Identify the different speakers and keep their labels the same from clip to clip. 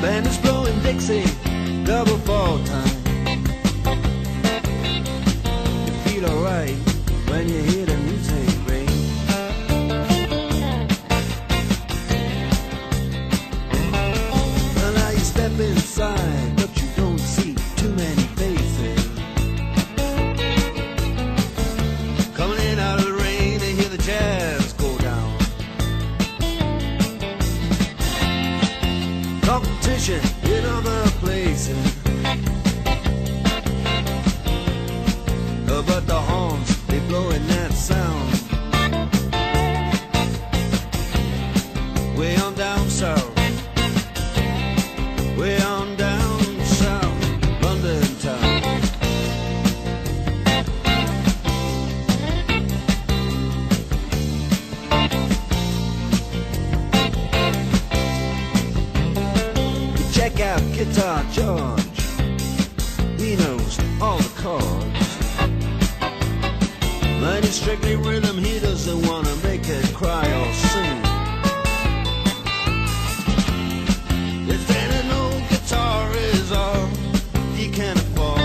Speaker 1: Band is blowing Dixie, double fall time. You feel alright when you hear the music ring. Well, now you step inside, but you don't see too many faces. Coming in out of the rain and hear the jazz go down. Competition in other places, but the horns, they blowing that sound. Way on down south, way on down south, London town. You check out Guitar George, he knows all the chords. But it's strictly rhythm, he doesn't want to make it cry or sing. If any old guitar is all he can afford,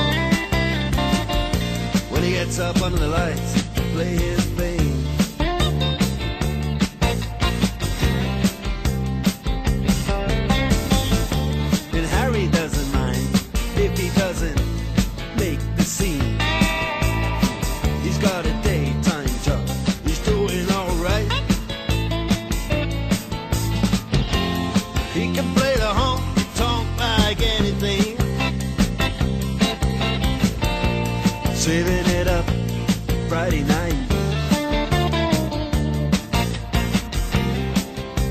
Speaker 1: when he gets up under the lights to play his thing. And Harry doesn't mind if he doesn't make the scene. He's got a daytime job, he's doing alright. He can play the honky-tonk like anything, saving it up Friday night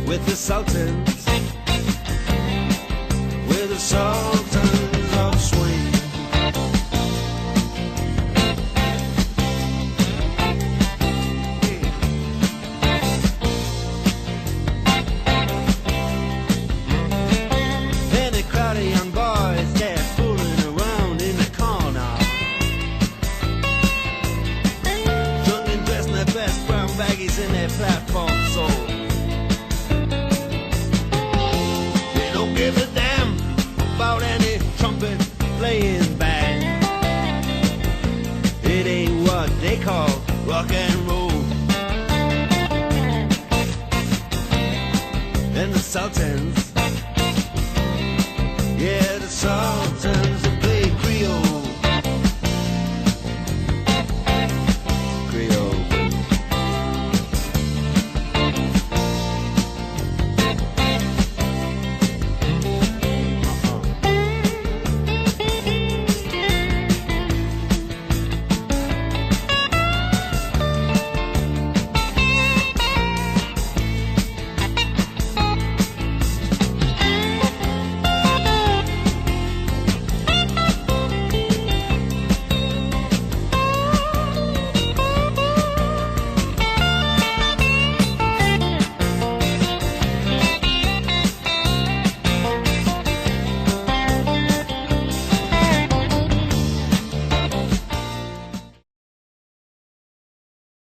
Speaker 1: with the Sultans, with the Sultans of Swing. Young boys, they're fooling around in the corner, drunk and dressed in their best brown baggies in their platform soles. They don't give a damn about any trumpet playing band. It ain't what they call rock and roll. And the Sultans,